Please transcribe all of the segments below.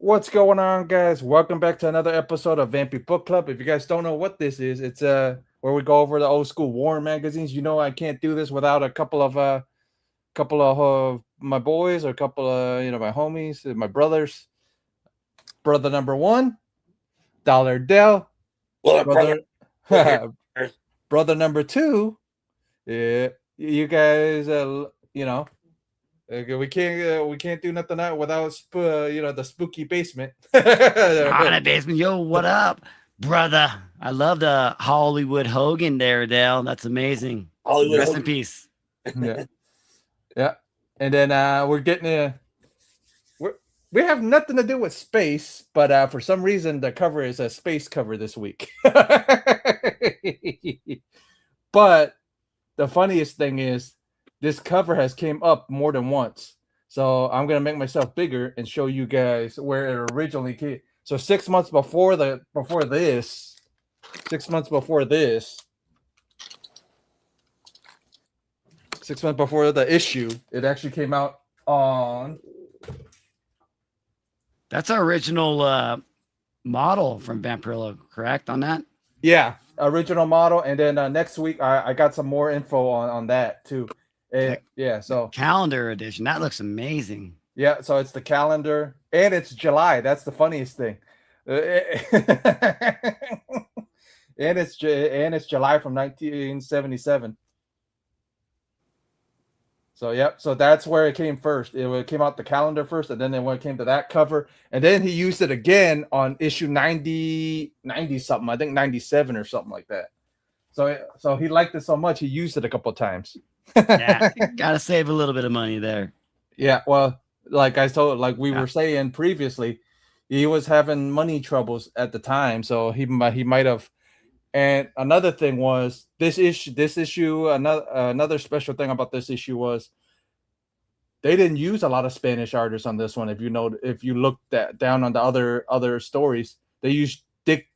What's going on, guys? Welcome back to another episode of Vampy Book Club. If you guys don't know what this is, it's where we go over the old school war magazines. You know, I can't do this without a couple of my boys, or a couple of my homies, my brothers. Brother number one, Dollar Dell. Well, brother, Brother, we're here. brother number two. Yeah, you guys, we can't do nothing out without the spooky basement. Haunted basement. Yo, what up, brother? I love the Hollywood Hogan there, Dale. That's amazing. Hollywood Rest in Hogan. peace. Yeah, yeah. And then we're getting we have nothing to do with space, but for some reason the cover is a space cover this week. But the funniest thing is this cover has came up more than once. So I'm gonna make myself bigger and show you guys where it originally came. So 6 months before this, 6 months before this, 6 months before the issue, it actually came out on. That's our original model from Vampirella, correct? On that? Yeah, original model, and then next week I got some more info on that too. Yeah, so Calendar edition. That looks amazing. yeah, so it's the calendar, and it's July. That's the funniest thing. And it's July from 1977. So yep, so that's where it came first. It came out the calendar first, and then when it came to that cover, and then he used it again on issue 90 something, I think 97 or something like that. So he liked it so much, he used it a couple of times. Yeah, gotta save a little bit of money there. Yeah, well, like we were saying previously, he was having money troubles at the time, so he might have. And another thing was this issue. Another special thing about this issue was they didn't use a lot of Spanish artists on this one. If you looked down on the other stories, they used Dick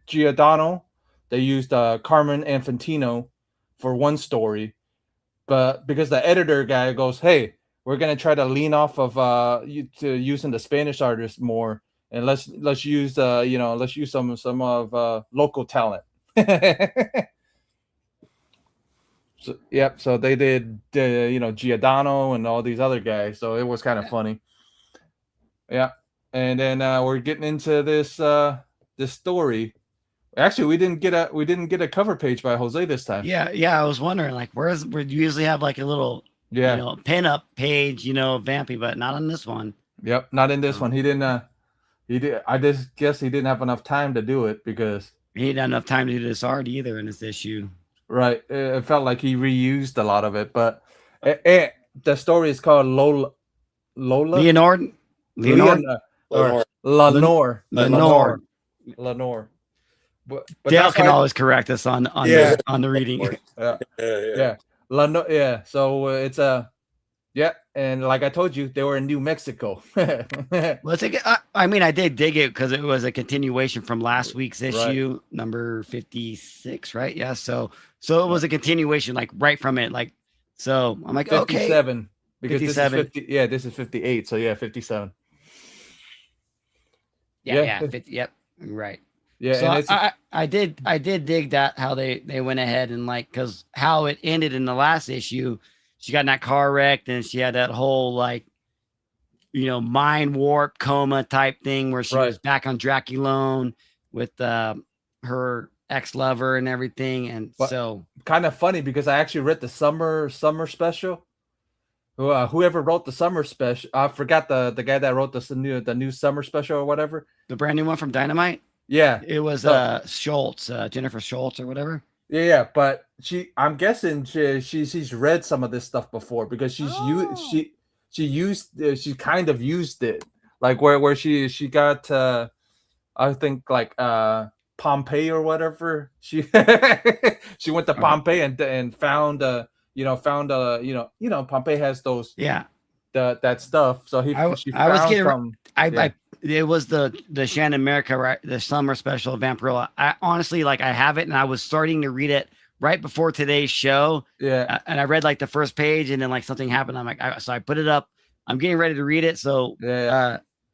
Giordano, they used Carmen Infantino for one story, but because the editor guy goes, "Hey, we're gonna try to lean off of using the Spanish artists more, and let's use some of local talent." So they did Giordano and all these other guys, so it was kind of funny. Yeah, and then we're getting into this story. Actually, we didn't get a cover page by Jose this time. Yeah. I was wondering, like, where you usually have like a little pin up page, Vampy, but not on this one. Yep, not in this one. He didn't. He did. I just guess he didn't have enough time to do it because he didn't have enough time to do this art either in this issue. Right. It felt like he reused a lot of it, but the story is called Lola. Lenore. But Dale can always correct us on the reading. Yeah. Yeah. So it's and like I told you, they were in New Mexico. Well, I did dig it because it was a continuation from last week's issue, number 56, right? Yeah. So it was a continuation, like right from it. Like, so I'm like, 57, okay. Because 57. This is 50, this is 58. So yeah, 57. Yeah. 50, yep. Right. Yeah. So I did dig that how they went ahead and like, because how it ended in the last issue, she got in that car wreck and she had that whole like, mind warp coma type thing where she was back on Draculone with her ex-lover and everything. And so kind of funny because I actually read the summer special. Whoever wrote the summer special, I forgot the guy that wrote the new summer special or whatever. The brand new one from Dynamite. Yeah, it was Schultz, Jennifer Schultz or whatever. Yeah, but I'm guessing she's read some of this stuff before because she kind of used it, like where she got I think like Pompeii or whatever. She went to Pompeii and found Pompeii has those that stuff. So it was the Shannon America, right? The summer special of Vampirella. I honestly, like, I have it and I was starting to read it right before today's show. Yeah. And I read like the first page and then like something happened. I'm like, so I put it up. I'm getting ready to read it. So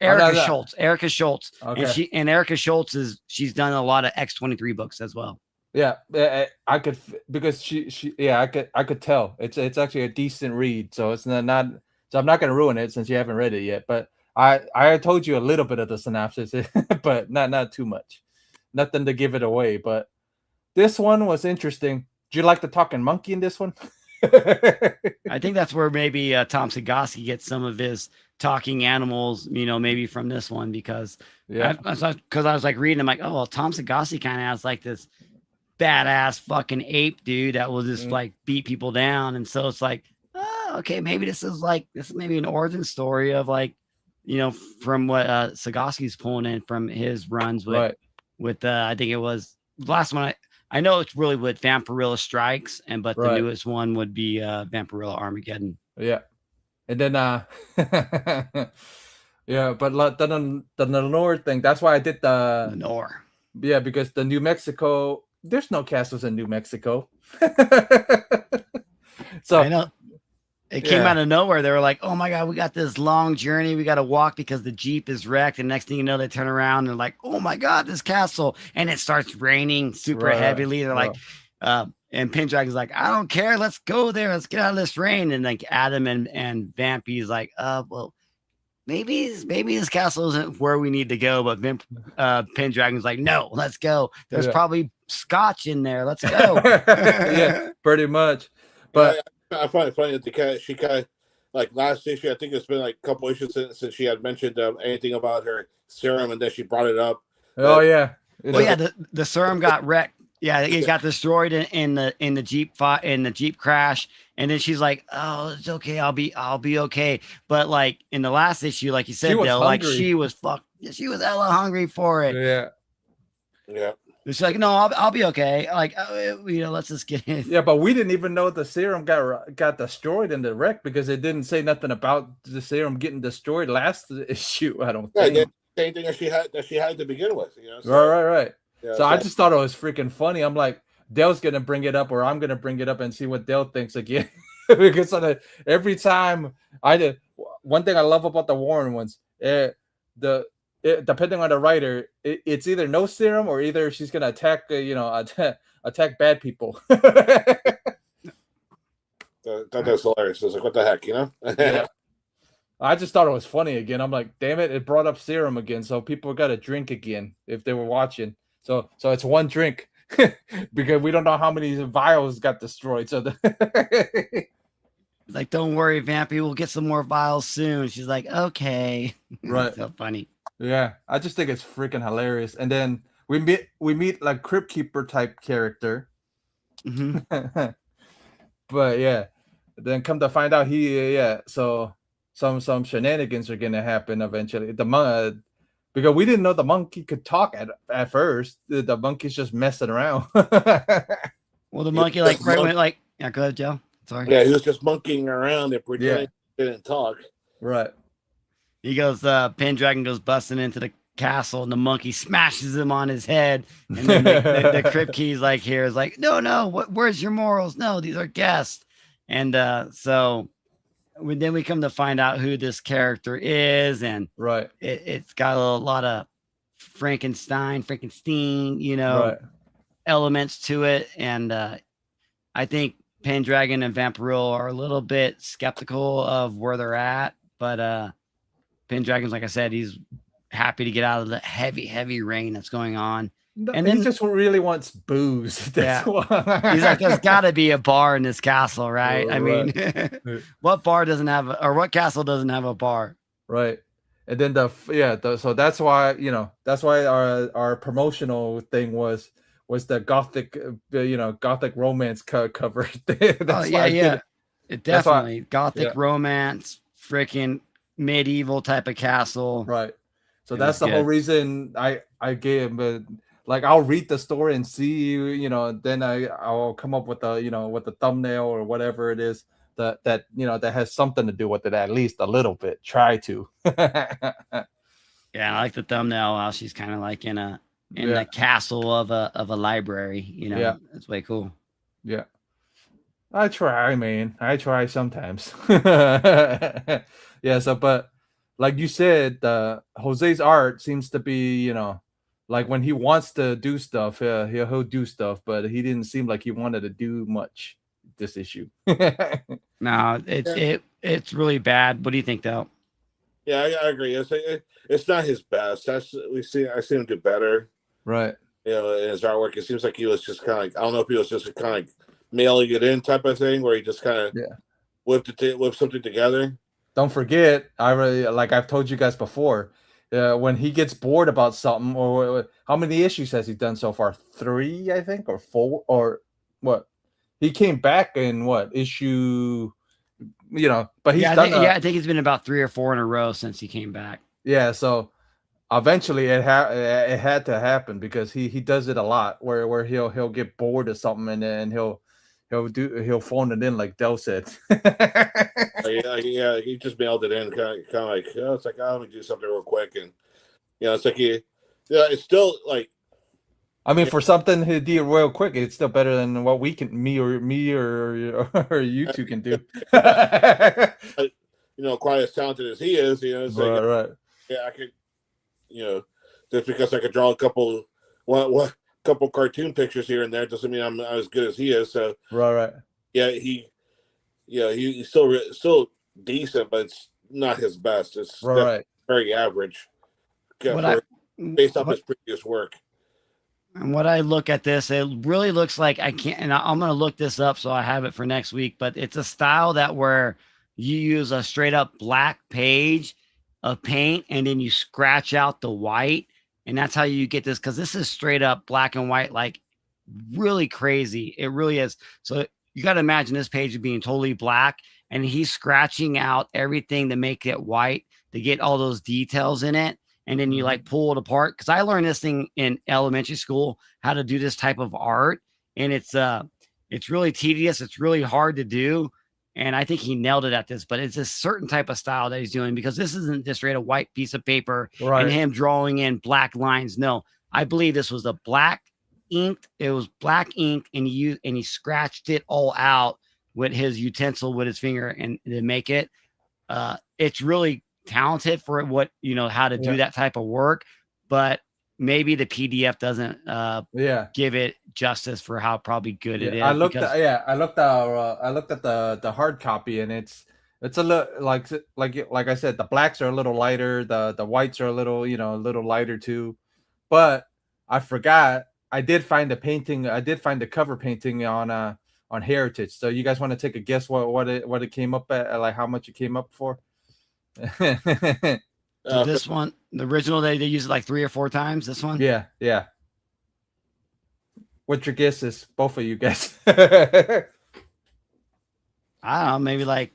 Erica Schultz. Erica Schultz. Okay. And Erica Schultz she's done a lot of X-23 books as well. Yeah, I could because she yeah I could tell it's actually a decent read, so it's not so I'm not gonna ruin it since you haven't read it yet. But I told you a little bit of the synopsis, but not too much, nothing to give it away. But this one was interesting. Do you like the talking monkey in this one? I think that's where maybe Tom Sagosky gets some of his talking animals, maybe from this one, because I was like reading, I'm like, oh well, Tom Sagosky kind of has like this badass fucking ape dude that will just like beat people down, and so it's like, oh, okay, maybe this is maybe an origin story of like, from what Sagosky's pulling in from his runs with I think it was the last one. I know it's really with Vampirella Strikes, but the newest one would be Vampirella Armageddon. Yeah, and then yeah, but the Lenore thing. That's why I did the Lenore. Yeah, because the New Mexico, there's no castles in New Mexico. So I know. It came out of nowhere. They were like, oh my God, we got this long journey. We got to walk because the Jeep is wrecked. And next thing you know, they turn around and they're like, oh my God, this castle. And it starts raining super heavily. They're like, and Pendragon's like, I don't care. Let's go there. Let's get out of this rain. And like Adam and Vampy's like, well, maybe this castle isn't where we need to go. But Pendragon's like, no, let's go. There's probably scotch in there. Let's go. Yeah, pretty much. But I find it funny that she kind of, like last issue, I think it's been like a couple issues since she had mentioned anything about her serum, and then she brought it up. Oh yeah. Well, yeah, the serum got wrecked. Yeah, it got destroyed in the Jeep crash, and then she's like, "Oh, it's okay. I'll be okay." But like in the last issue, like you said, Dale, like she was hella hungry for it. Yeah. It's like, no, I'll be okay. Like, let's just get it. Yeah, but we didn't even know the serum got destroyed in the wreck because it didn't say nothing about the serum getting destroyed last issue. I don't think. Yeah, same thing that she had to begin with. So, right. Yeah, so I just thought it was freaking funny. I'm like, Dale's gonna bring it up, or I'm gonna bring it up and see what Dale thinks again. Because every time one thing I love about the Warren ones, depending on the writer, it's either no serum or either she's gonna attack, attack bad people. That's hilarious. It's like, what the heck, Yeah. I just thought it was funny again. I'm like, damn it, it brought up serum again, so people got to drink again if they were watching. So it's one drink because we don't know how many vials got destroyed. So like, don't worry, Vampy, we'll get some more vials soon. She's like, okay, right? So funny. Yeah, I just think it's freaking hilarious. And then we meet like Crypt Keeper type character. Mm-hmm. But yeah, then come to find out so some shenanigans are gonna happen eventually. Because we didn't know the monkey could talk at first. The monkey's just messing around. Well, the monkey go ahead, Joe. Sorry. Yeah, he was just monkeying around and pretending he didn't talk. Right. He goes, Pendragon goes busting into the castle, and the monkey smashes him on his head. And then the Crypt Key's like, no, where's your morals? No, these are guests. And so then we come to find out who this character is, and it's got a lot of Frankenstein, elements to it. And I think Pendragon and Vampirella are a little bit skeptical of where they're at, but Pendragon's, like I said, he's happy to get out of the heavy rain that's going on. No, and then he just really wants booze. That's why. He's like, there's got to be a bar in this castle, right? I mean, what bar doesn't have, or what castle doesn't have a bar? Right. And then so that's why our promotional thing was the gothic gothic romance cover. It definitely gothic romance, freaking medieval type of castle. Right. So that's the whole reason I gave him. Like, I'll read the story and see, then I'll come up with with the thumbnail or whatever it is that has something to do with it, at least a little bit. Try to. Yeah, I like the thumbnail. How she's kind of like in the castle of a library. It's way cool. Yeah, I try, man. I try sometimes. Yeah. So, but like you said, Jose's art seems to be, like when he wants to do stuff, he'll do stuff, but he didn't seem like he wanted to do much this issue. No, it's really bad. What do you think, though? Yeah, I agree. It's not his best. I see him do better. Right. In his artwork, it seems like he was just kind of like, I don't know if he was just kind of like mailing it in type of thing, where he just kind of whipped something together. Don't forget, I really, like I've told you guys before, when he gets bored about something, or how many issues has he done so far? 3, I think, or 4, or what? He came back in what issue? But he's done. I think it's been about 3 or 4 in a row since he came back. Yeah, so eventually it had to happen, because he does it a lot, where he'll get bored of something, and then he'll phone it in, like Del said. Yeah, he just mailed it in, kind of like, it's like, let me do something real quick, and it's like it's still like, I mean, for something he did real quick, it's still better than what me or you two can do. Quite as talented as he is, it's like, right. Yeah, I could, just because I could draw a couple cartoon pictures here and there doesn't mean I'm as good as he is. So right. Yeah, he's still decent, but it's not his best. It's very average based off his previous work. And what I look at this, it really looks like I'm going to look this up so I have it for next week, but it's a style that where you use a straight up black page of paint and then you scratch out the white. And that's how you get this, because this is straight up black and white, like really crazy. It really is. So you got to imagine this page being totally black, and he's scratching out everything to make it white to get all those details in it. And then you like pull it apart. Cause I learned this thing in elementary school, how to do this type of art. And it's really tedious. It's really hard to do. And I think he nailed it at this, but it's a certain type of style that he's doing, because this isn't just straight a white piece of paper and him drawing in black lines. No, I believe this was a black inked. It was black ink, and he scratched it all out with his utensil with his finger and to make it. It's really talented for what how to do that type of work, but maybe the PDF doesn't give it justice for how probably good it is. I looked at the hard copy, and it's a little like I said, the blacks are a little lighter, the whites are a little a little lighter too. But I forgot, I did find the cover painting on Heritage. So you guys want to take a guess what it came up at, like how much it came up for? So this one, the original, they used it like 3 or 4 times. This one, yeah. What's your guesses, both of you guys? I don't know, maybe like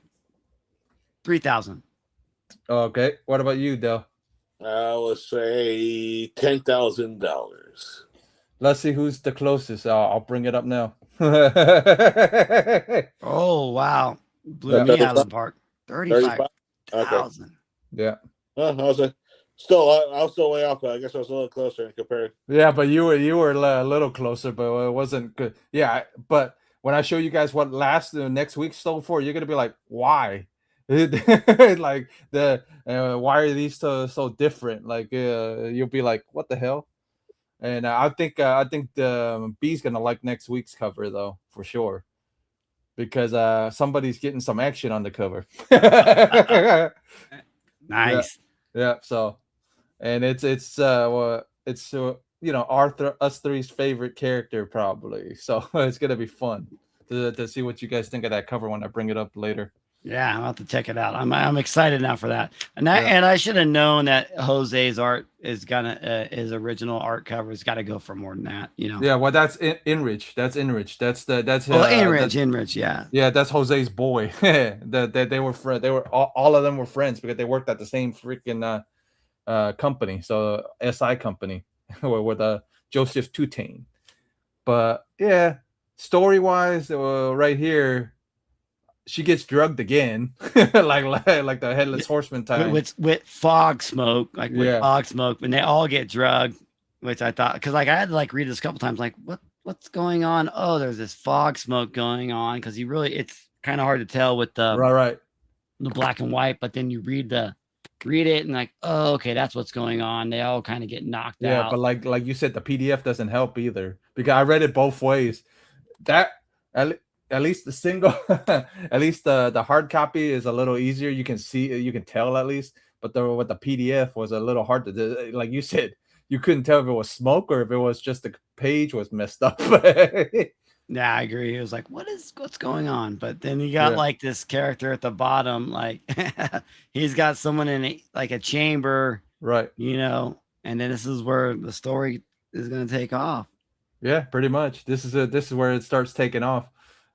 3,000. Okay, what about you, Del? I would say $10,000. Let's see who's the closest. I'll bring it up now. Oh wow, blew me out of the park. 35,000. Okay. Yeah. I was still way off, but I guess I was a little closer compared. Yeah, but you were a little closer, but it wasn't good. Yeah, but when I show you guys what next week sold for, you're gonna be like, why? Like why are these so different? Like you'll be like, what the hell? And I think the B's gonna like next week's cover though, for sure, because somebody's getting some action on the cover. Nice. Yeah. So, and it's us three's favorite character probably. So it's gonna be fun to see what you guys think of that cover when I bring it up later. Yeah, I'm about to check it out. I'm excited now for that. And I should have known that Jose's art is his original art cover has got to go for more than that. Yeah, well, that's Inrich. That's Inrich. That's Inrich. Yeah. Yeah, that's Jose's boy. They were all of them were friends because they worked at the same freaking company. So SI company with Joseph Tutane. But yeah, story wise, right here, she gets drugged again, like the Headless Horseman time with fog smoke, fog smoke, and they all get drugged. Which I thought, because I had to read this a couple times, what's going on? Oh, there's this fog smoke going on, because it's kind of hard to tell with the right the black and white, but then you read the read it and like, oh, okay, that's what's going on. They all kind of get knocked out. Yeah, but like you said, the PDF doesn't help either because I read it both ways. That at least the single, at least the hard copy is a little easier. You can see, you can tell at least. But with the PDF was a little hard to do. Like you said, you couldn't tell if it was smoke or if it was just the page was messed up. Yeah, I agree. It was like, what's going on? But then you got like this character at the bottom, like he's got someone in like a chamber, right? You know, and then this is where the story is going to take off. Yeah, pretty much. This is where it starts taking off,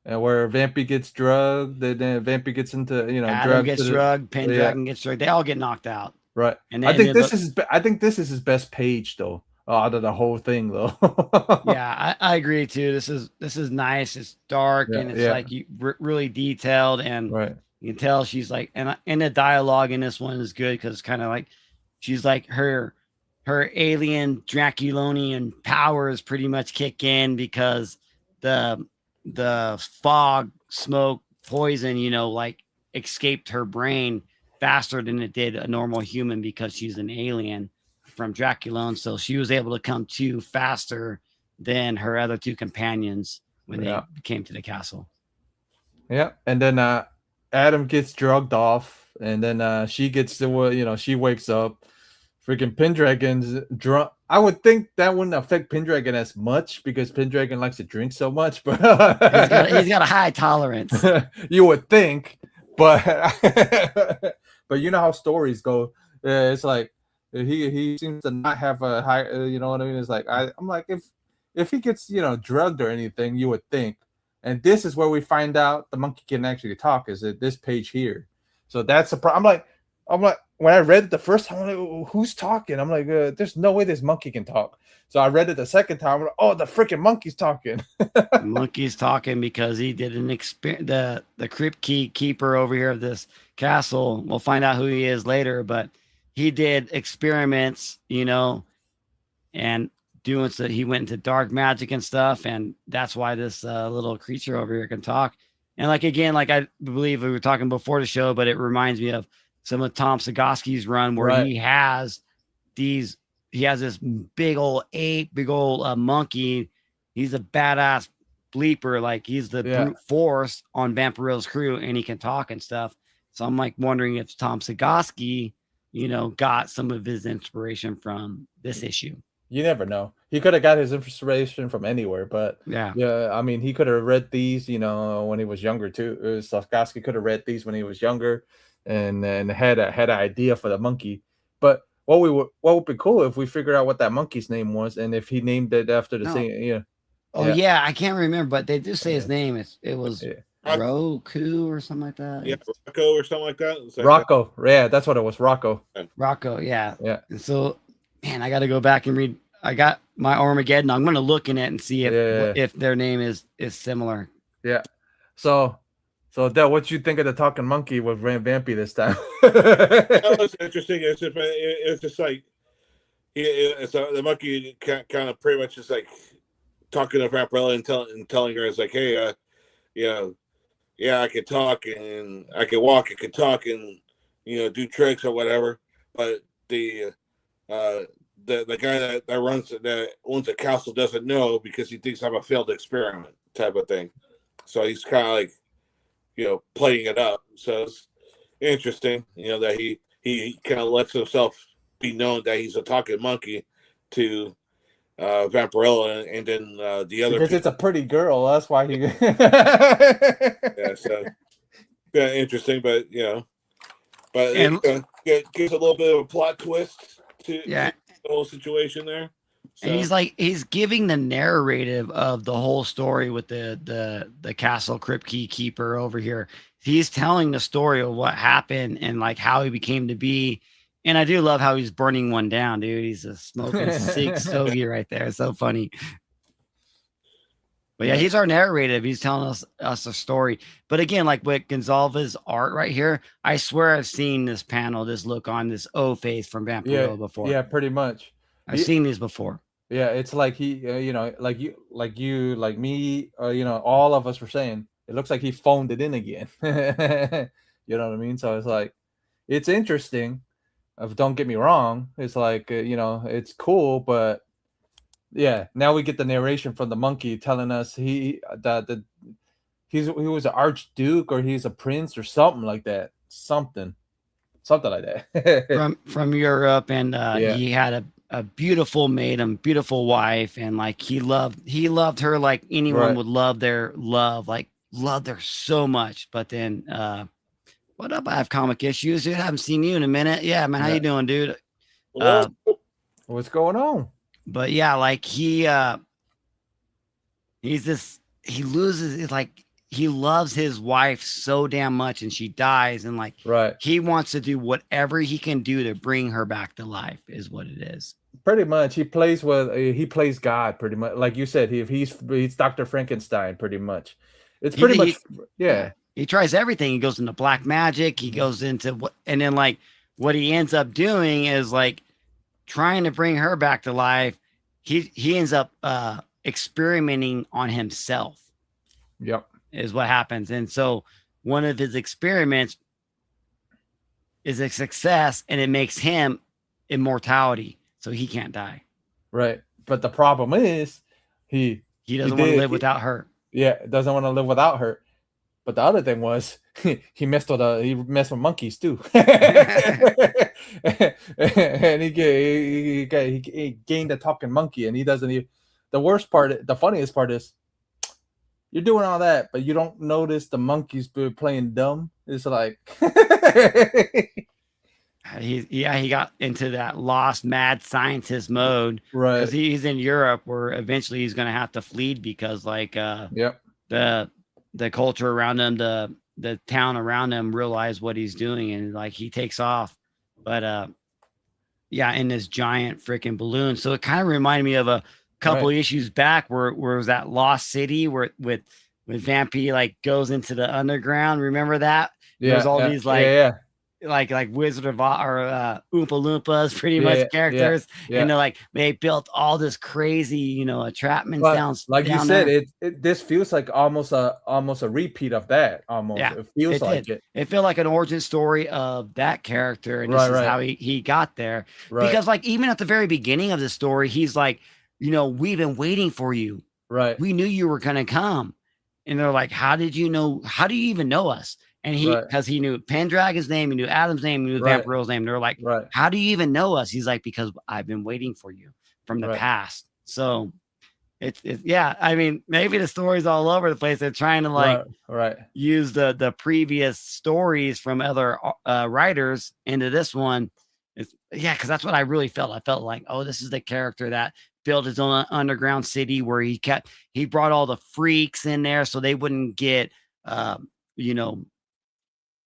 and where Vampy gets drugged, then Vampy gets into Adam gets drugged, Pendragon gets drugged. They all get knocked out. Right. And I think this is his best page though. Out of the whole thing though. Yeah, I agree too. This is nice. It's dark and it's like really detailed, and you can tell she's like, and the dialogue in this one is good because it's kind of like she's like her alien Draculonian powers pretty much kick in because the fog, smoke, poison, like escaped her brain faster than it did a normal human because she's an alien from Draculon, so she was able to come to faster than her other two companions when they came to the castle. Yeah, and then Adam gets drugged off, and then she gets to she wakes up. Freaking Pendragon's drunk. I would think that wouldn't affect Pendragon as much because Pendragon likes to drink so much, but he's got a high tolerance. You would think, but but you know how stories go. It's like he seems to not have a high, you know what I mean? It's like I'm like if he gets drugged or anything, you would think. And this is where we find out the monkey can actually talk. Is at this page here? So that's a problem. I'm like when I read it the first time, I'm like, who's talking? I'm like, there's no way this monkey can talk. So I read it the second time. I'm like, oh, the freaking monkey's talking. The monkey's talking because he did an experience. The crypt keeper over here of this castle. We'll find out who he is later, but he did experiments, and doing so. He went into dark magic and stuff, and that's why this little creature over here can talk. And like again, like I believe we were talking before the show, but it reminds me of some of Tom Sagosky's run where he has this big old ape, big old monkey. He's a badass bleeper. Like he's the brute force on Vampirella's crew, and he can talk and stuff. So I'm like wondering if Tom Sagosky, got some of his inspiration from this issue. You never know. He could have got his inspiration from anywhere, but yeah. I mean, he could have read these, when he was younger too. Sagosky could have read these when he was younger, and had an idea for the monkey. But what would be cool if we figured out what that monkey's name was, and if he named it after the same. Yeah, I can't remember, but they do say his name. It was Roku or something like that. Yeah, Rocco or something like that. Rocco, yeah, that's what it was. Rocco. Rocco, yeah. And so, man, I got to go back and read. I got my Armageddon. I'm going to look in it and see if their name is similar. Yeah. So Del, what you think of the talking monkey with Vampy this time? That was interesting. It's just like the monkey kind of pretty much just like talking to Vampirella and telling her, it's like, hey, I could talk and I could walk, I could talk and do tricks or whatever. But the guy that owns the castle doesn't know because he thinks I'm a failed experiment type of thing. So he's kind of like playing it up. So it's interesting, that he kind of lets himself be known that he's a talking monkey to Vampirella, and then the other because it's a pretty girl. That's why he. So interesting, but it gives a little bit of a plot twist to the whole situation there. So. And he's giving the narrative of the whole story with the castle crypt keeper over here. He's telling the story of what happened and like how he became to be. And I do love how he's burning one down, dude. He's a smoking stogie right there. It's so funny. But yeah, he's our narrative. He's telling us a story. But again, like with Gonzalez's art right here, I swear I've seen this panel, this look on this O face from Vampirella before. Yeah, pretty much. I've seen these before. Yeah, it's like he, like you, like me, all of us were saying, it looks like he phoned it in again. You know what I mean? So it's like, it's interesting Don't get me wrong, it's like it's cool, but yeah, now we get the narration from the monkey telling us that he was an archduke or he's a prince or something like that, something like that. from Europe, and Yeah. he had a beautiful maiden, beautiful wife, and like he loved her like anyone Right. would love their love, like loved her so much. But then what up? I have comic issues, dude. I haven't seen you in a minute. Yeah, man, how Yeah. you doing, dude? Well, What's going on? But yeah, like he's he loses it's like he loves his wife so damn much, and she dies, and like Right. he wants to do whatever he can do to bring her back to life, is what it is. Pretty much, he plays God. Pretty much, like you said, he's Dr. Frankenstein. Pretty much, it's pretty much yeah. He tries everything. He goes into black magic. He goes into what, and then like what he ends up doing is like trying to bring her back to life. He ends up experimenting on himself. Yep. Is what happens. And so one of his experiments is a success, and it makes him immortality, so he can't die. Right. But the problem is he doesn't want to live without her. Yeah, doesn't want to live without her. But the other thing was he messed with monkeys too. And he gained a talking monkey, and he doesn't even. The funniest part is you're doing all that, but you don't notice the monkeys playing dumb. It's like he got into that lost mad scientist mode, right? Because he's in Europe, where eventually he's going to have to flee because like yep, the culture around him, the town around him realize what he's doing, and like he takes off. But yeah, in this giant freaking balloon. So it kind of reminded me of a couple issues back where it was that lost city where with Vampy like goes into the underground. Remember that? Yeah, there's all these like like Wizard of Oz or Oompa Loompas, pretty much characters, and they're like they built all this crazy, entrapments down. Like down you said, this feels like almost a repeat of that. Almost, yeah, it feels like it. It felt like an origin story of that character, and this is how he got there. Right. Because like even at the very beginning of the story, he's like, we've been waiting for you. Right. We knew you were gonna come, and they're like, how did you know? How do you even know us? And because he knew Pendragon's name, he knew Adam's name, he knew Vampirella's name. They're like, how do you even know us? He's like, because I've been waiting for you from the past. So it's yeah. I mean, maybe the story's all over the place. They're trying to like use the previous stories from other writers into this one. Because that's what I really felt. I felt like, oh, this is the character that built his own underground city where he brought all the freaks in there so they wouldn't get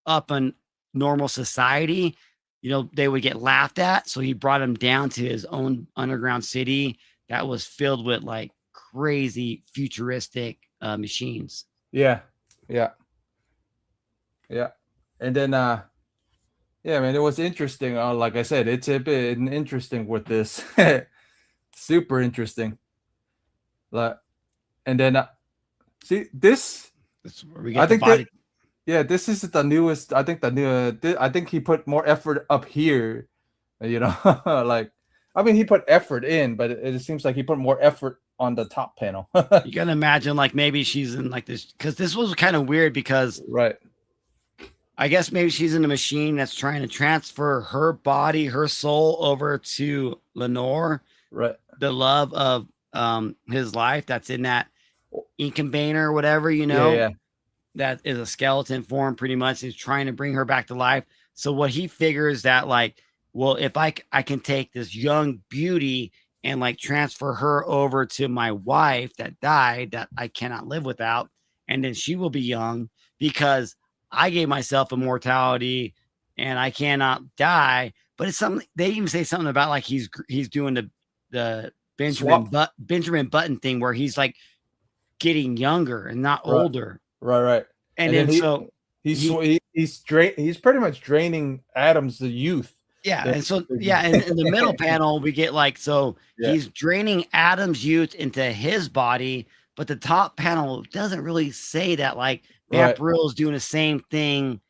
up in normal society, they would get laughed at. So he brought them down to his own underground city that was filled with like crazy futuristic machines. Yeah. And then yeah, man, it was interesting. Like I said, it's a bit interesting with this. Super interesting. And then see this. That's where we get the body. Yeah, this is the newest. I think he put more effort up here. Like, I mean, he put effort in, but it seems like he put more effort on the top panel. You can imagine, like maybe she's in like this, because this was kind of weird because I guess maybe she's in a machine that's trying to transfer her body, her soul over to Lenore, the love of his life that's in that incubator or whatever, that is a skeleton form pretty much. He's trying to bring her back to life. So what he figures that like, well, if I can take this young beauty and like transfer her over to my wife that died, that I cannot live without, and then she will be young because I gave myself immortality and I cannot die. But it's something they even say something about like he's doing the Benjamin Button thing where he's like getting younger and not older. Right. And then so he's pretty much draining Adam's youth. Yeah. And so, in the middle panel, we get like, he's draining Adam's youth into his body, but the top panel doesn't really say that like Vampirella is doing the same thing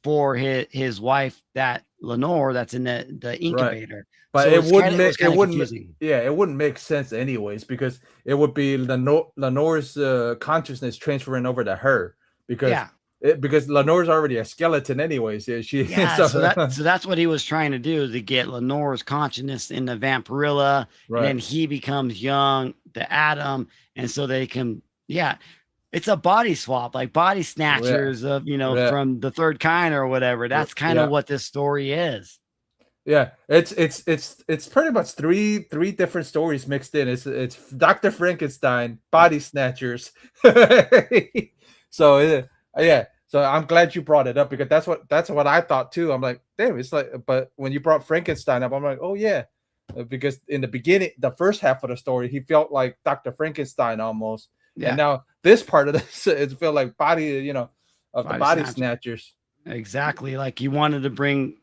for his wife that Lenore that's in the incubator. But So it wouldn't was make kind of confusing. yeah, it wouldn't make sense anyways because it would be Lenore's consciousness transferring over to her because Yeah. because Lenore's already a skeleton anyways. Yeah, Yeah, so that's what he was trying to do, to get Lenore's consciousness in the Vampirella, and then he becomes young, the Adam, and so they can, yeah, it's a body swap, like body snatchers of, from the third kind or whatever. That's kind of what this story is. Yeah, it's pretty much three different stories mixed in. It's Dr. Frankenstein, body snatchers. So yeah, so I'm glad you brought it up because that's what I thought too. I'm like, damn, it's like, but when you brought Frankenstein up, I'm like, oh yeah, because in the beginning, the first half of the story, he felt like Dr. Frankenstein almost, and now this part of this, it felt like body, of the body snatchers. Exactly, like he wanted to bring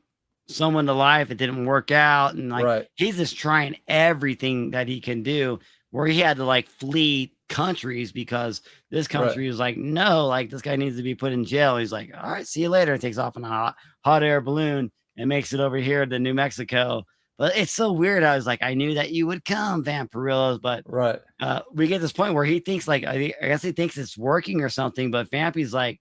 someone to life, it didn't work out, and like he's just trying everything that he can do, where he had to like flee countries because this country was like, no, like this guy needs to be put in jail. He's like, all right, see you later. It takes off in a hot air balloon and makes it over here to New Mexico. But it's so weird. I was like, I knew that you would come, Vampirillas, but we get this point where he thinks like, I guess he thinks it's working or something, but Vampy's like,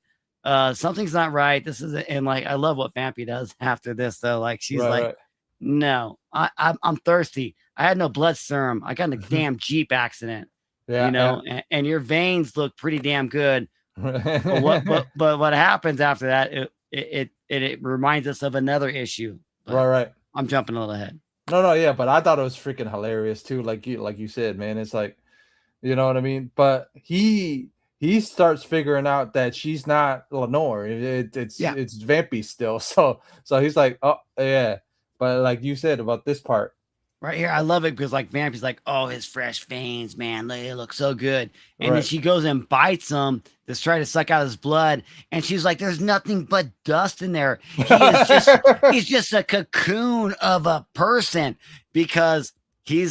something's not right. This is and like I love what Vampy does after this though. Like she's like, no, I'm thirsty. I had no blood serum. I got in a damn Jeep accident. And your veins look pretty damn good. but what happens after that? It reminds us of another issue. Right. I'm jumping a little ahead. No, yeah, but I thought it was freaking hilarious too. Like you said, man, it's like, you know what I mean. But he starts figuring out that she's not Lenore. It's Vampy still. So he's like, oh yeah. But like you said about this part. Right here, I love it because like Vampy's like, oh, his fresh veins, man, they look so good. And then she goes and bites him to try to suck out his blood, and she's like, there's nothing but dust in there. He's just a cocoon of a person because he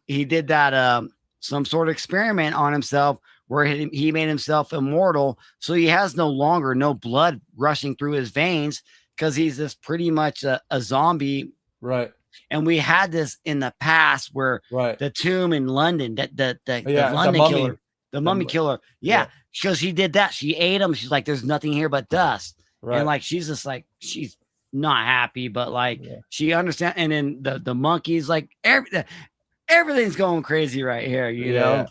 did that some sort of experiment on himself where he made himself immortal, so he has no blood rushing through his veins because he's this pretty much a zombie, right? And we had this in the past where the tomb in London, the London the mummy killer. Yeah. Because she did that. She ate him. She's like, there's nothing here but dust. Right. And like, she's just like, she's not happy, but like, she understands. And then the monkeys, like everything's going crazy right here, you know?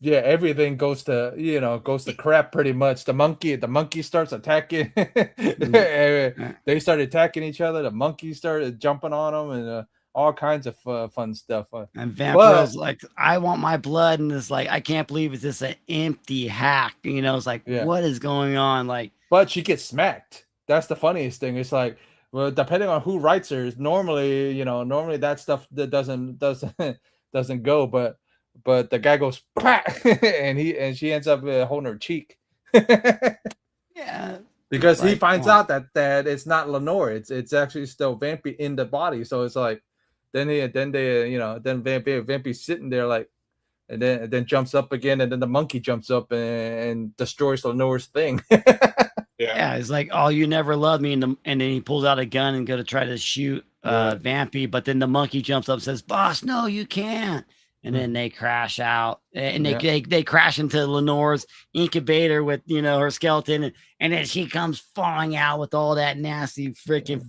Yeah, everything goes to crap pretty much. The monkey starts attacking. They started attacking each other. The monkey started jumping on them and all kinds of fun stuff. And Vampirella's like, I want my blood, and it's like, I can't believe it's just an empty hack. It's like, what is going on? Like, but she gets smacked. That's the funniest thing. It's like, well, depending on who writes her, normally that stuff that doesn't go, but the guy goes and she ends up holding her cheek. Because he finds out that it's not Lenore, it's actually still Vampy in the body. So it's like then Vampy's sitting there like, and then jumps up again, and then the monkey jumps up and destroys Lenore's thing. It's like, oh, you never loved me, and then he pulls out a gun and go to try to shoot Vampy, but then the monkey jumps up and says, boss, no, you can't. And then they crash out, and they crash into Lenore's incubator with her skeleton, and then she comes falling out with all that nasty freaking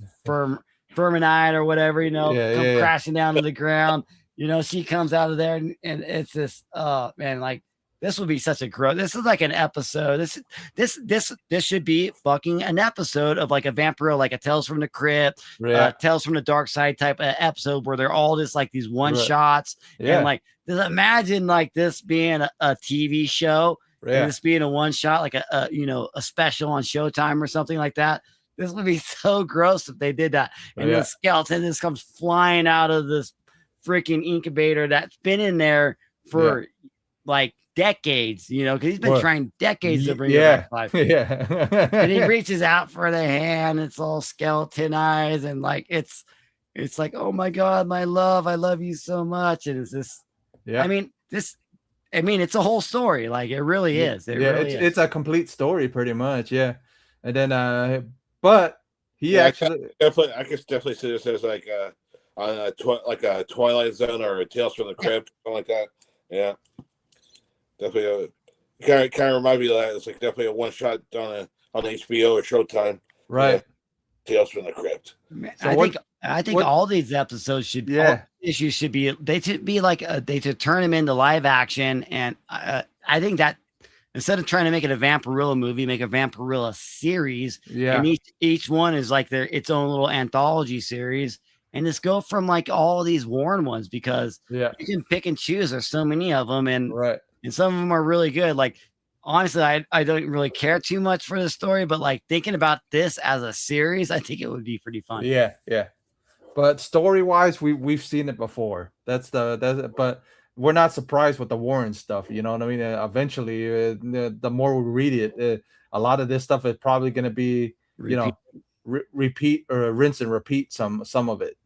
verminite or whatever, crashing down to the ground. She comes out of there, and it's this, oh man, like this would be such a gross. This is like an episode. This should be fucking an episode of like a Vampirella, like a Tales from the Crypt, Tales from the Dark Side type of episode where they're all just like these one shots. And like, just imagine like this being a TV show, and this being a one shot, like a special on Showtime or something like that. This would be so gross if they did that. And the skeleton just comes flying out of this freaking incubator that's been in there for like decades, because he's been trying decades to bring it back to life. And he reaches out for the hand, it's all skeletonized, and like it's like, oh my god, my love, I love you so much. And it's this it's a whole story. Like it really is. It's a complete story pretty much. And then but he Yeah, actually I could definitely see this as like like a Twilight Zone or a Tales from the Crypt, something like that. Yeah, definitely. Kind of remind me of that. It's like definitely a one shot on HBO or Showtime. Yeah, right. Tales from the Crypt. So I think what all these episodes all yeah, issues should be they should be like they should turn them into live action, and I think that instead of trying to make it a Vampirella movie, make a Vampirella series, and yeah, each one is like their its own little anthology series, and just go from like all these Warren ones because yeah, you can pick and choose. There's so many of them, right. and some of them are really good. Like honestly, I don't really care too much for the story, but like thinking about this as a series, I think it would be pretty fun. Yeah, yeah. But story wise, we've seen it before. But we're not surprised with the Warren stuff. You know what I mean? Eventually, the more we read it, a lot of this stuff is probably going to be Repeat. repeat or rinse and repeat some of it.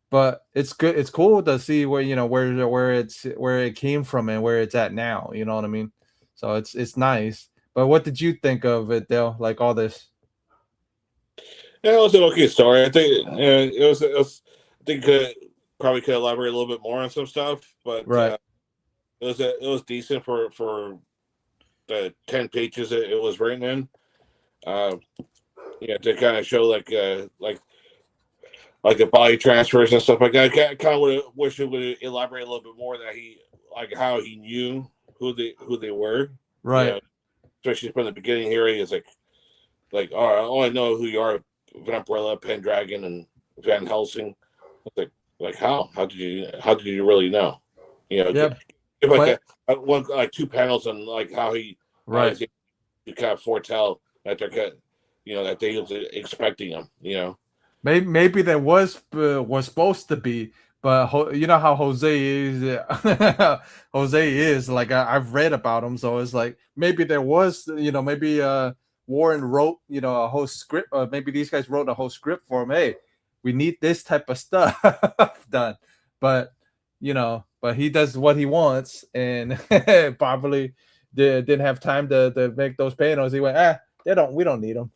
But it's good. It's cool to see where where it came from and where it's at now. You know what I mean? So it's nice. But what did you think of it, Dale? Like all this? Yeah, it was an okay story. I think it was. I think probably could elaborate a little bit more on some stuff, but Right. it was decent for the 10 pages it was written in. Uh, yeah, to kind of show like the body transfers and stuff like that. I kind of would wish it would elaborate a little bit more that he like how he knew who they were. You Right. know, especially from the beginning here, he is like oh I know who you are, Vampirella, Pendragon, and Van Helsing. Like how did you really know? You know, Yeah. give like But one like 2 panels on like how right. he's able to kind of foretell that that they was expecting him. You know. Maybe there was supposed to be, but you know how Jose is. Jose is like I've read about him, so it's like maybe there was, maybe Warren wrote, a whole script. Maybe these guys wrote a whole script for him. Hey, we need this type of stuff done, but but he does what he wants, and probably didn't have time to make those panels. He went, we don't need them.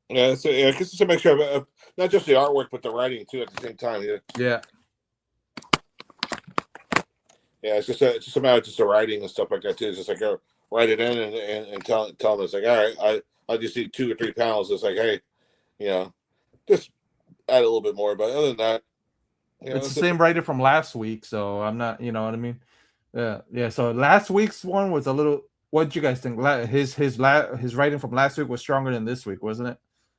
Yeah, so yeah, just to make sure not just the artwork but the writing too at the same time. Yeah, Yeah. yeah, it's just a matter of just the writing and stuff like that too. It's just like write it in and tell them it's like all right, I just need 2 or 3 panels. It's like hey, just add a little bit more. But other than that, It's the same writer from last week, so I'm not, you know what I mean? Yeah. So last week's one was a little. What did you guys think? His writing from last week was stronger than this week, wasn't it?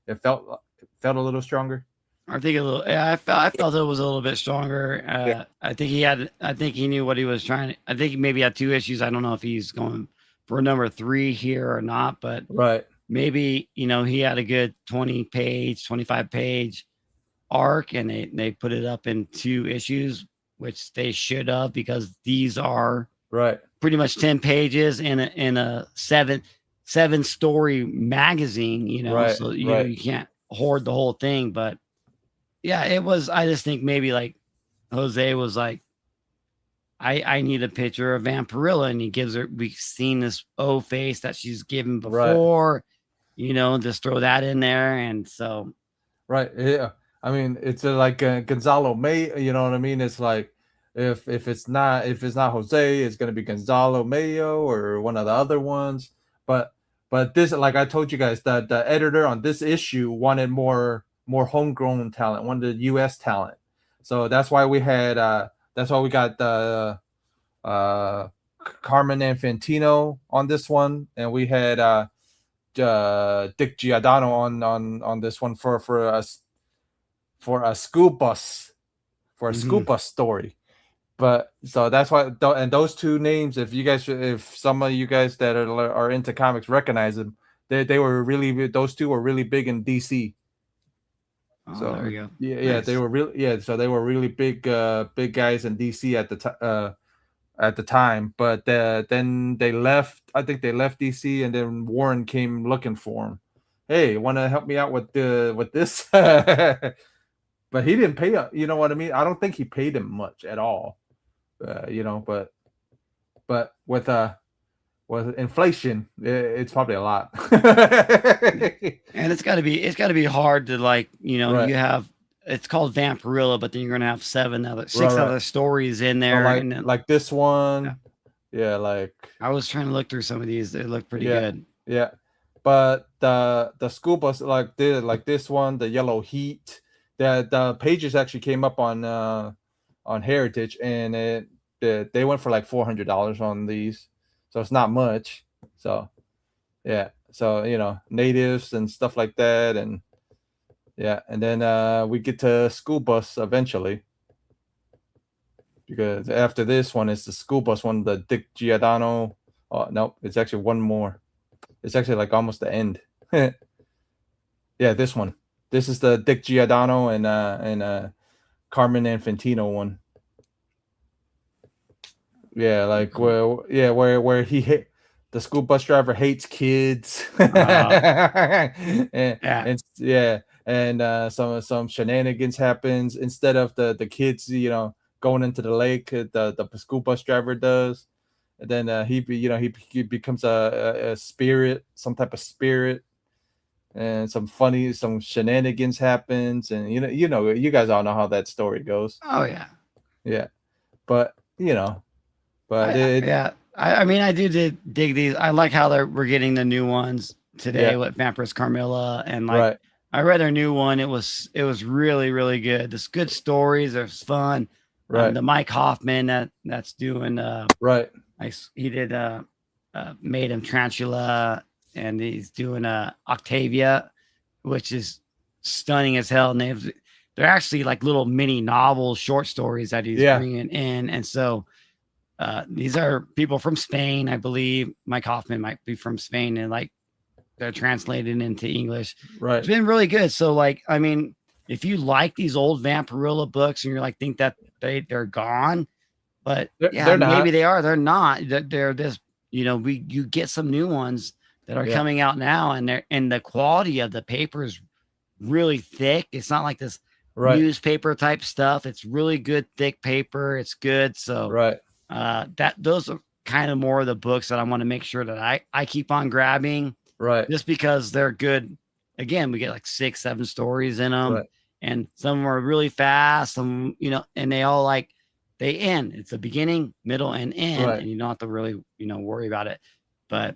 It felt a little stronger. I think a little. Yeah, I felt it was a little bit stronger. Yeah. I think he knew what he was trying to. I think he maybe had 2 issues. I don't know if he's going for number 3 here or not, but Right. maybe he had a good 25-page arc, and they put it up in 2 issues, which they should have because these are right pretty much 10 pages in a 7 story magazine. Right, so right. you can't hoard the whole thing, but yeah, it was. I just think maybe like Jose was like, I need a picture of Vampirella, and he gives her. We've seen this O face that she's given before, just throw that in there, and so right. Yeah, I mean it's like Gonzalo May. You know what I mean? It's like if it's not Jose, it's gonna be Gonzalo Mayo or one of the other ones. But this, like I told you guys, that the editor on this issue wanted more homegrown talent, wanted U.S. talent. So that's why we had that's why we got Carmen Infantino on this one, and we had Dick Giordano on this one for a school bus story. But so that's why, and those 2 names, if some of you guys that are into comics recognize them, they were really, those 2 were really big in DC. So there you go. Yeah, Nice. they were really, so they were really big guys in DC at the time. But then they left. I think they left DC, and then Warren came looking for him. Hey, want to help me out with this? But he didn't pay. You know what I mean? I don't think he paid him much at all. But with well, inflation, it's probably a lot. And it's got to be hard to like, Right. you have, it's called Vampirella, but then you're gonna have six Right. other stories in So there, and then like this yeah, one, yeah, like I was trying to look through some of these. They look pretty yeah, good. yeah. But the school bus like this one, the Yellow Heat, the pages actually came up on Heritage, and they went for like $400 on these, so it's not much. So yeah, so natives and stuff like that, and yeah, and then we get to school bus eventually, because after this one is the school bus one, the Dick Giordano. Oh no, it's actually one more. It's actually like almost the end. Yeah, this one. This is the Dick Giordano and Carmen Infantino one. Yeah, like Cool. where he hit the school bus driver hates kids. and, Yeah. and yeah, and some shenanigans happens instead of the kids, going into the lake. The school bus driver does, and then he becomes a spirit, some type of spirit, and some shenanigans happens, and you guys all know how that story goes. Oh yeah. Yeah, but but it Yeah. I mean, I do dig these. I like how we're getting the new ones today yeah, with Vampiress Carmilla, and like right, I read their new one. It was really really good. There's good stories. There's fun. right, The Mike Hoffman that's doing right, he did made him Tarantula, and he's doing Octavia, which is stunning as hell. And they're actually like little mini novels, short stories that he's yeah, bringing in, and so these are people from Spain, I believe. Mike Hoffman might be from Spain, and like they're translated into English. It's right. been really good. So, like, I mean, if you like these old Vampirella books and you're like, think that they're gone, but yeah, They're maybe not. they are. They're not. They're this. You get some new ones that are Yeah, coming out now, and the quality of the paper is really thick. It's not like this right, newspaper type stuff. It's really good, thick paper. It's good. So right, that those are kind of more of the books that I want to make sure that I keep on grabbing, right, just because they're good. Again, we get like 6, 7 stories in them, right, and some are really fast. Some, and they all like they end. It's a beginning, middle, and end, right. and you don't have to really worry about it. But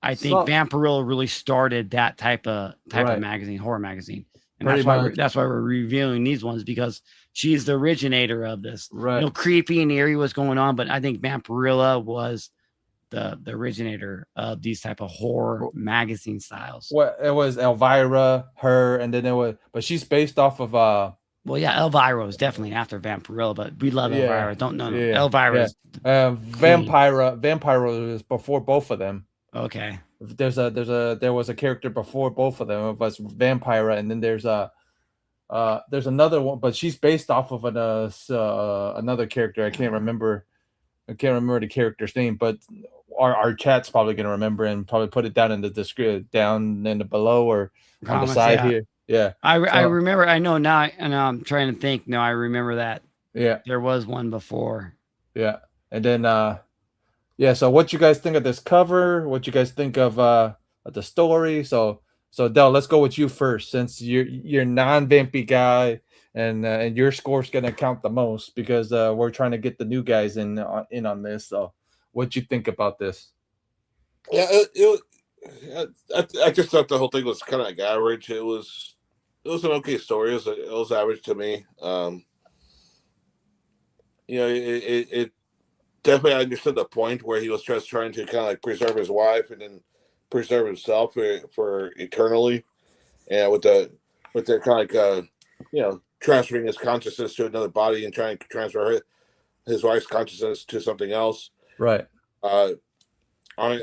I think So Vampirella really started that type of right, magazine, horror magazine, and pretty much. that's why we're reviewing these ones, because she's the originator of this. Right. Creepy and eerie was going on, but I think Vampirella was the originator of these type of horror magazine styles. What it was Elvira, her, and then but she's based off of Well, yeah, Elvira was definitely after Vampirella, but we love yeah, Elvira. Don't no. yeah, Elvira yeah. is queen. Vampira is before both of them. Okay. There was a character before both of them. It was Vampira, and then there's another one, but she's based off of another character. I can't remember the character's name, but our chat's probably gonna remember and probably put it down in the description, down in the below or on the Comments, side yeah. here. Yeah. I So remember. I know now, and I'm trying to think. No, I remember that yeah, there was one before. yeah. And then yeah, so what you guys think of this cover? What you guys think of the story? So Del, let's go with you first, since you're non-vampy guy, and your score's gonna count the most, because we're trying to get the new guys in on this. So what you think about this? Yeah, I just thought the whole thing was kind of like average. It was an okay story. It was average to me. It definitely, I understood the point where he was just trying to kind of like preserve his wife and then preserve himself for eternally, and with the kind of like transferring his consciousness to another body and trying to transfer his wife's consciousness to something else. Right. I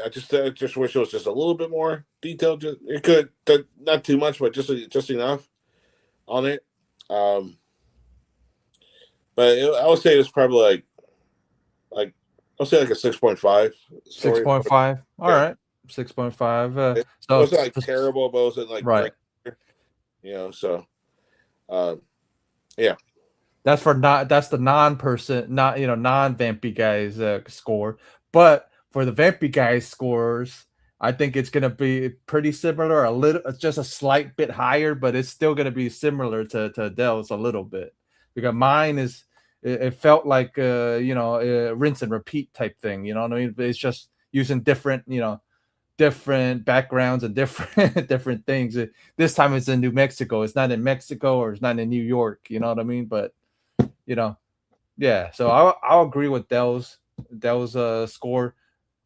just wish it was just a little bit more detailed. It could not too much, but just enough on it. But I would say it's probably like I'll say like a 6.5. 6.5. All Yeah. right. 6.5. It So wasn't like terrible, but it wasn't like right. great. So yeah. That's the non-person, not non-vampy guys score. But for the Vampy guys scores, I think it's going to be pretty similar, a little, just a slight bit higher, but it's still going to be similar to Adele's a little bit, because mine is, it felt like rinse and repeat type thing. You know what I mean? It's just using different, different backgrounds and different different things. This time it's in New Mexico. It's not in Mexico, or it's not in New York. You know what I mean? But yeah. So I'll agree with Dell's score,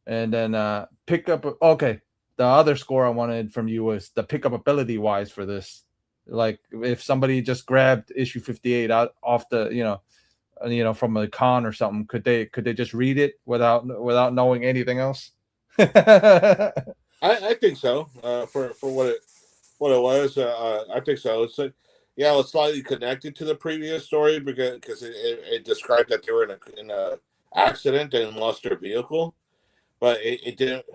and then pick up. Okay, the other score I wanted from you was the pickup ability wise for this. Like if somebody just grabbed issue 58 out off the from a con or something, could they just read it without knowing anything else? I think so. For what it was, I think so. It's like, yeah, it's slightly connected to the previous story because it described that they were in a accident and lost their vehicle, but it didn't.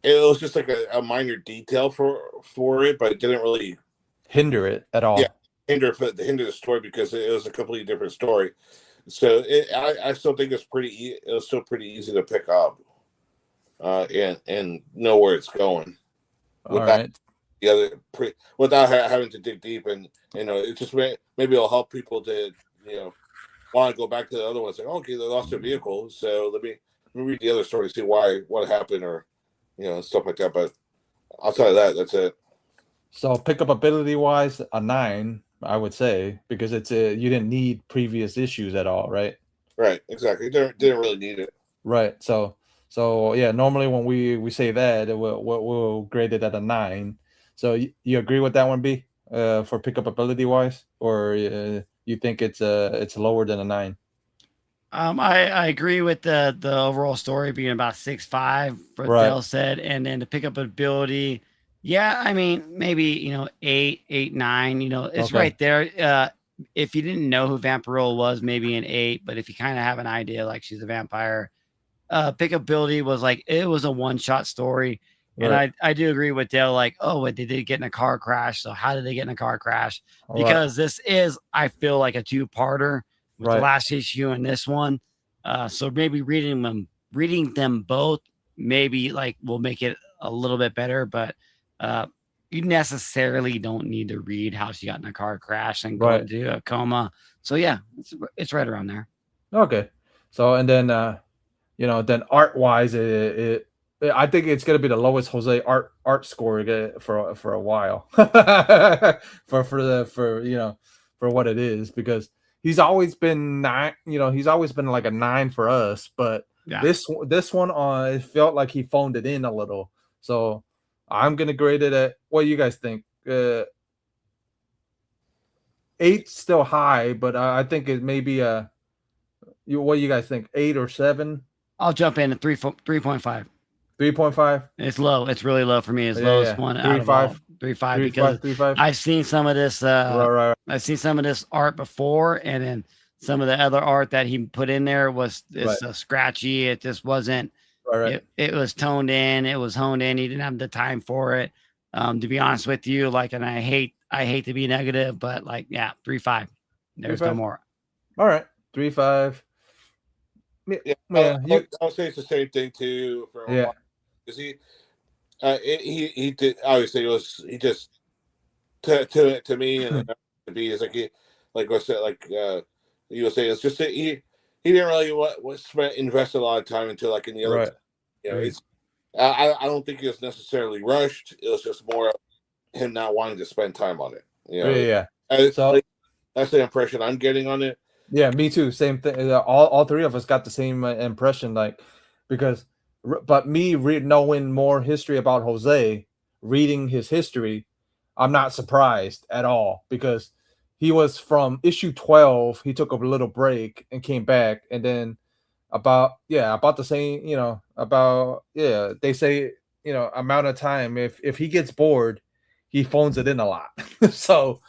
It was just like a minor detail for it, but it didn't really hinder it at all. Yeah, hinder the story because it was a completely different story. So I still think it's it was still pretty easy to pick up, and know where it's going. Without without having to dig deep, and it just maybe it'll help people to want to go back to the other ones. Like, okay, they lost their vehicle, so let me read the other story, see what happened, or stuff like that. But outside of that, that's it. So pickup ability wise, a 9, I would say, because it's you didn't need previous issues at all, right? Right, exactly. Didn't really need it. Right. So yeah, normally when we say that, we'll grade it at a 9. So you agree with that one, B? For pickup ability wise, or you think it's lower than a 9? I agree with the overall story being about 6.5 for Right. Dale said, and then the pickup ability, yeah, I mean maybe 8, 9, it's Okay. right there. If you didn't know who Vampirella was, maybe an 8, but if you kind of have an idea, like she's a vampire, pickup ability was like it was a one-shot story. Right. And I do agree with Dale, like, oh, they did get in a car crash. So how did they get in a car crash? Because this is, I feel like, a two-parter with the last issue and this one. So maybe reading them both maybe like will make it a little bit better, but you necessarily don't need to read how she got in a car crash and go into a coma. So yeah, it's right around there. Okay. So and then then art wise, I think it's gonna be the lowest Jose art score for a while. for what it is, because he's always been 9. He's always been like a 9 for us, but this one it felt like he phoned it in a little. So I'm gonna grade it at, what do you guys think? 8's still high, but I think it may be what do you guys think? 8 or 7? I'll jump in at 3.5. 3.5. It's low. It's really low for me. It's lowest one out of all. 3.5 because 3.5. I've seen some of this. Right. I've seen some of this art before, and then some of the other art that he put in there was scratchy. It just wasn't. Right. It was toned in. It was honed in. He didn't have the time for it. To be honest with you, like, and I hate to be negative, but like, yeah, 3.5. There's 3.5. no more. All right, 3.5. Yeah, I'll say it's the same thing too. Because he did, obviously he just to me and to be is like I said, like you were saying, it's just that he didn't really invest a lot of time into like in the other. It's I don't think it was necessarily rushed. It was just more of him not wanting to spend time on it. Yeah. So that's the impression I'm getting on it. Yeah, me too. Same thing. All three of us got the same impression, but me knowing more history about Jose, reading his history, I'm not surprised at all, because he was from issue 12. He took a little break and came back, and then about the same, they say, amount of time. If he gets bored, he phones it in a lot. So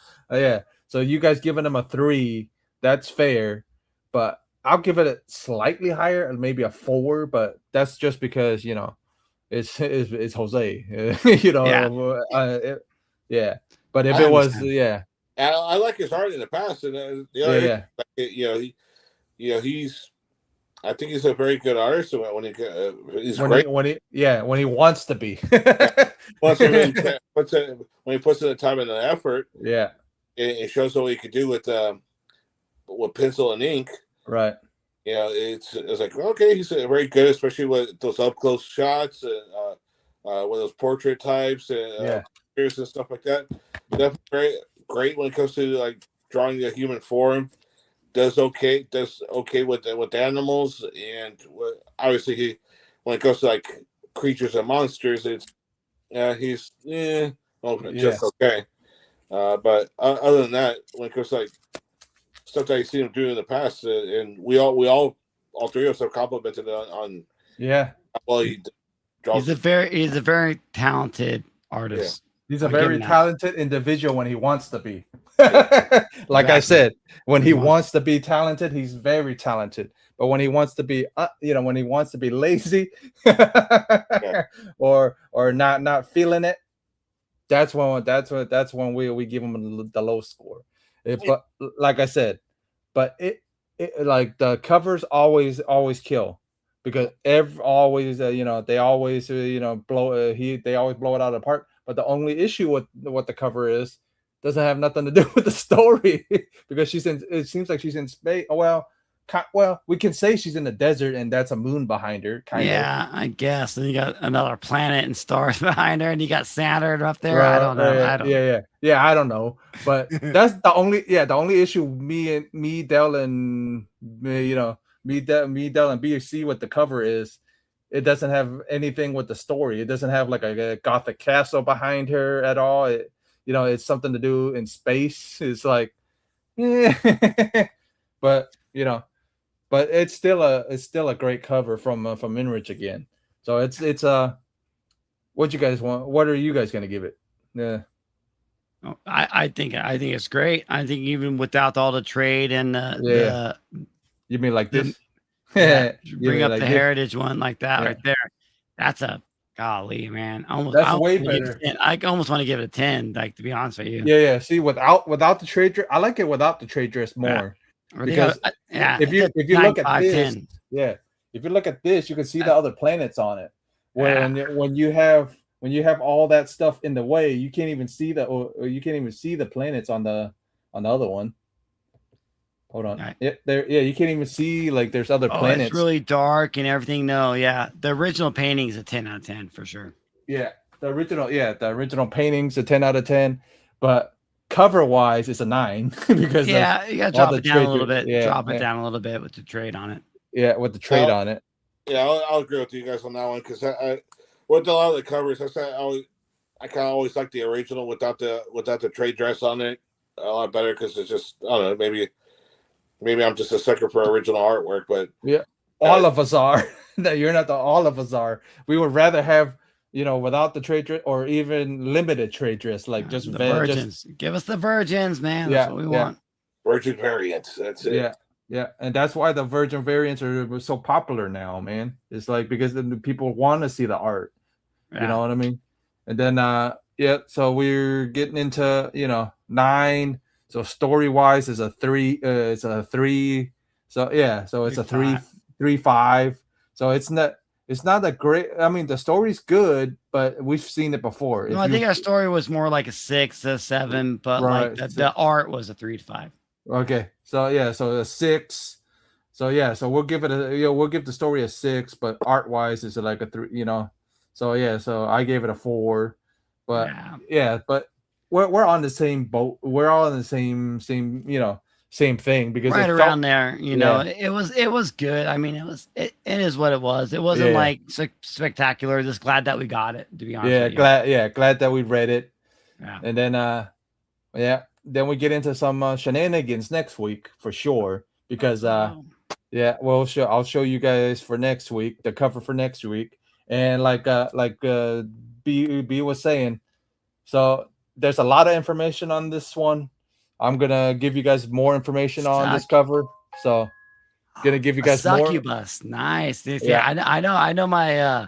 so you guys giving him a 3, that's fair, but I'll give it a slightly higher, maybe a 4, but that's just because it's Jose. But if it was, I like his art in the past, and he's I think he's a very good artist. When he's when great. when he wants to be. Once he really when he puts in the time and the effort, Yeah. it shows what he could do with pencil and ink. Right. You know, it's like, okay, he's very good, especially with those up close shots and with those portrait types and and stuff like that. Definitely very great when it comes to like drawing the human form. Does okay with animals, and obviously when it goes to like creatures and monsters, it's he's just okay. But other than that, when it comes to like stuff that I've seen him do in the past, and we all three of us have complimented on well he draws. He's a very talented artist. He's a very talented individual when he wants to be. Like I said, when he wants to be talented, he's very talented. But when he wants to be, when he wants to be lazy or not feeling it, that's when we give him the low score. But like I said, but it like the covers always kill because they always blow they always blow it out of the park. But the only issue with what the cover is doesn't have nothing to do with the story because it seems like she's in space. Well, we can say she's in the desert and that's a moon behind her. Yeah, I guess. And you got another planet and stars behind her, and you got Saturn up there. I don't know. I don't know. But that's the only issue me, Del, and Del and B see what the cover is. It doesn't have anything with the story. It doesn't have like a Gothic castle behind her at all. It's something to do in space. It's like, but it's still a great cover from Inrich again. So it's what you guys want? What are you guys gonna give it? Yeah. I think it's great. I think even without all the trade and the you mean like this? Bring up the heritage one like that right there. That's a golly, man. That's way better. I almost want to give it a 10, like, to be honest with you. Yeah. See, without the trade dress, I like it without the trade dress more. Because if you look at this, if you look at this, you can see the other planets on it. When you have all that stuff in the way, you can't even see the planets on the other one. Hold on. You can't even see like there's other planets. It's really dark and everything. No, the original painting is a 10 out of 10 for sure. Yeah, the original painting's a 10 out of 10, but cover wise it's a 9 because you gotta drop it down a little bit. Drop it down a little bit with the trade on it. Yeah, with the trade on it. Yeah, I'll agree with you guys on that one because I with a lot of the covers, I kind of always like the original without the trade dress on it a lot better because it's just, I don't know, maybe I'm just a sucker for original artwork, but all of us are. You're not all of us are. We would rather have without the trade dress or even limited trade dress, like just the virgins. Give us the virgins, man. That's what we want. Virgin variants. That's it. Yeah, and that's why the virgin variants are so popular now, man. It's like because the people want to see the art. You know what I mean? And then so we're getting into 9. So story wise is a 3. It's a 3. So so it's a 3.5. So it's not that great. I mean, the story's good, but we've seen it before. No, I think our story was more like a 6, a 7, but like the art was a 3 to 5. Okay, so so a 6. So we'll give it we'll give the story a 6, but art wise is like a 3. So I gave it a 4, but but we're on the same boat. We're all in the same thing because right around there. It was good. I mean, it is what it was. It wasn't like spectacular. Just glad that we got it. To be honest, glad that we read it. Yeah, and then then we get into some shenanigans next week for sure because I'll show you guys for next week the cover for next week, and like B was saying, so there's a lot of information on this one. I'm gonna give you guys more information on this cover, so gonna give you guys succubus. Nice. I know my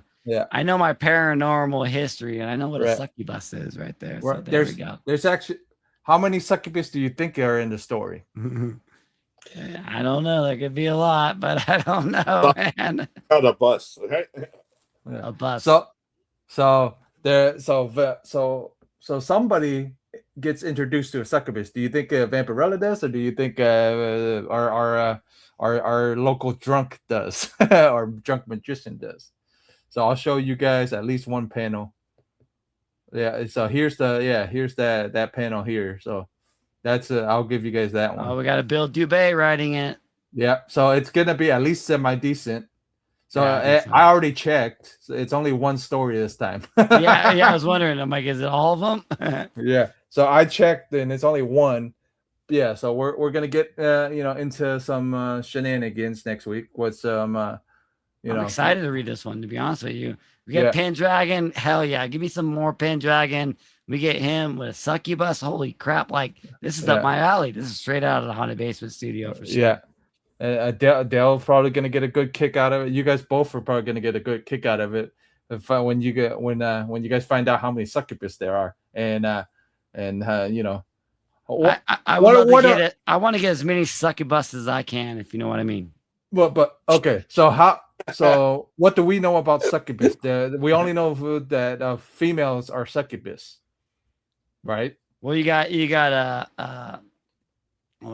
I know my paranormal history, and I know what a succubus is right there. So there we go. There's actually, how many succubus do you think are in the story? I don't know. There could be a lot, but I don't know, man. On a bus. Okay? Yeah. A bus. So somebody gets introduced to a succubus. Do you think Vampirella does, or do you think our local drunk does, or drunk magician does? So I'll show you guys at least one panel. Yeah. So here's that panel here. So that's I'll give you guys that one. Oh, we got Bill Dubé writing it. Yeah. So it's gonna be at least semi decent. So Yeah, I already checked. So it's only one story this time. yeah. I was wondering. I'm like, is it all of them? Yeah. So I checked, and it's only one. Yeah. So we're gonna get into some shenanigans next week with some I'm excited to read this one. To be honest with you, we get Pendragon. Hell yeah, give me some more Pendragon. We get him with a succubus. Holy crap! Like this is up my alley. This is straight out of the Haunted Basement Studio for sure. Yeah. Dale's probably gonna get a good kick out of it. You guys both are probably gonna get a good kick out of it when you guys find out how many succubus there are, and you know. I want to get as many succubus as I can, if you know what I mean. But okay. So what do we know about succubus? We only know that females are succubus, right? Well, you got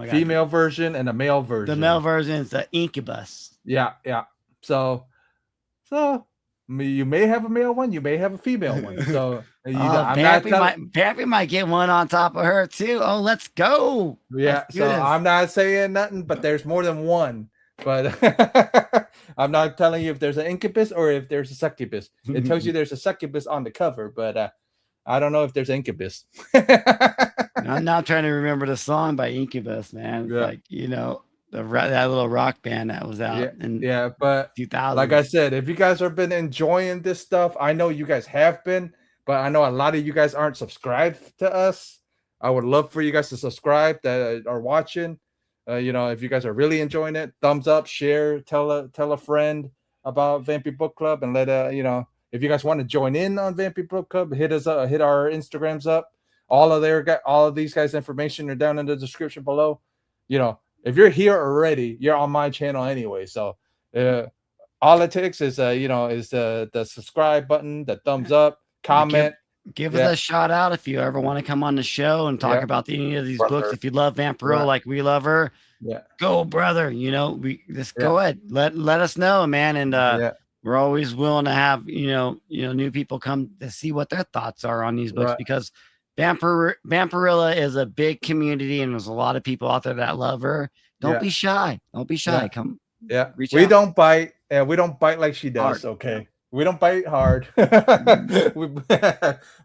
female version and a male version. The male version is the incubus. Yeah. So you may have a male one, you may have a female one. So Pappy might get one on top of her too. Oh, let's go. Yeah. So I'm not saying nothing, but there's more than one. But I'm not telling you if there's an incubus or if there's a succubus. It tells you there's a succubus on the cover, but I don't know if there's incubus. I'm now trying to remember the song by Incubus, man. It's like, that little rock band that was out but 2000. Like I said, if you guys have been enjoying this stuff, I know you guys have been, but I know a lot of you guys aren't subscribed to us. I would love for you guys to subscribe that are watching. If you guys are really enjoying it, thumbs up, share, tell a friend about Vampy Book Club, and let if you guys want to join in on Vampy Book Club, hit us up, hit our Instagrams up. All of these guys' information are down in the description below. If you're here already, you're on my channel anyway. So all it takes is the subscribe button, the thumbs up, comment. Give us a shout out if you ever want to come on the show and talk about any of these books. If you love Vampirella like we love her, go, brother. We just go ahead. Let us know, man. And we're always willing to have new people come to see what their thoughts are on these books because Vampirella is a big community and there's a lot of people out there that love her. Don't be shy. Don't be shy. Come. Yeah. We don't bite. We don't bite like she does. Hard. Okay. We don't bite hard. But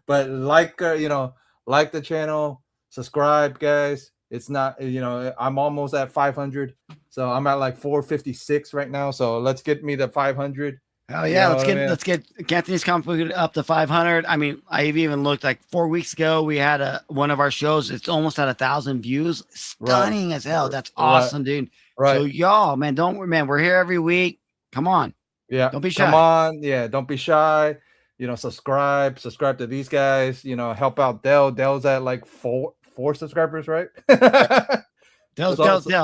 like the channel, subscribe, guys. It's not, I'm almost at 500. So I'm at like 456 right now. So let's get me to 500. Oh yeah, let's get Cantonese Comic Book up to 500. I mean, I've even looked like 4 weeks ago. We had one of our shows. It's almost at 1,000 views. Stunning as hell. That's awesome, dude. Right. So y'all, man, we're here every week. Come on. Yeah. Don't be shy. Come on. Yeah. Don't be shy. Subscribe to these guys. Help out Dell. Dell's at like four subscribers, right? Dell,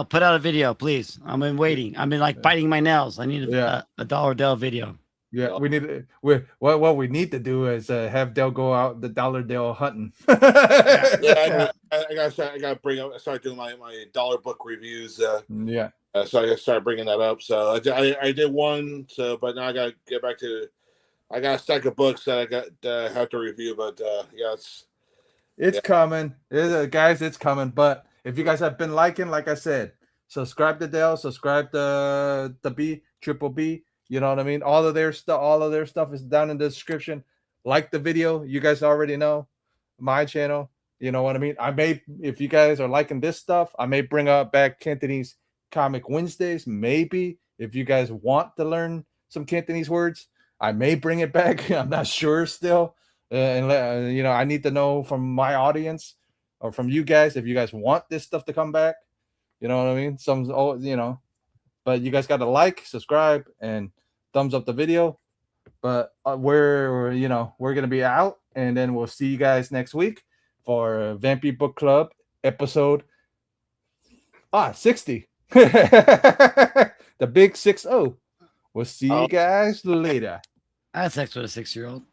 put out a video, please. I've been waiting. I've been like biting my nails. I need a Dollar Dell video. Yeah, we need. What we need to do is have Dell go out the Dollar Dell hunting. I gotta start doing my dollar book reviews. So I gotta start bringing that up. So I did one. So but now I gotta get back to. I got a stack of books that I got have to review. But it's coming, guys. It's coming. But if you guys have been liking, like I said, subscribe to Dell, subscribe to the Triple B. You know what I mean? All of their stuff is down in the description. Like the video, you guys already know my channel. You know what I mean? If you guys are liking this stuff, I may bring back Cantonese Comic Wednesdays. Maybe if you guys want to learn some Cantonese words, I may bring it back. I'm not sure still. I need to know from my audience or from you guys if you guys want this stuff to come back. You know what I mean? But you guys got to like, subscribe, and thumbs up the video. But we're gonna be out, and then we'll see you guys next week for Vampy Book Club episode 60. The big 6-0. We'll see you guys later. I had sex with a 6-year-old.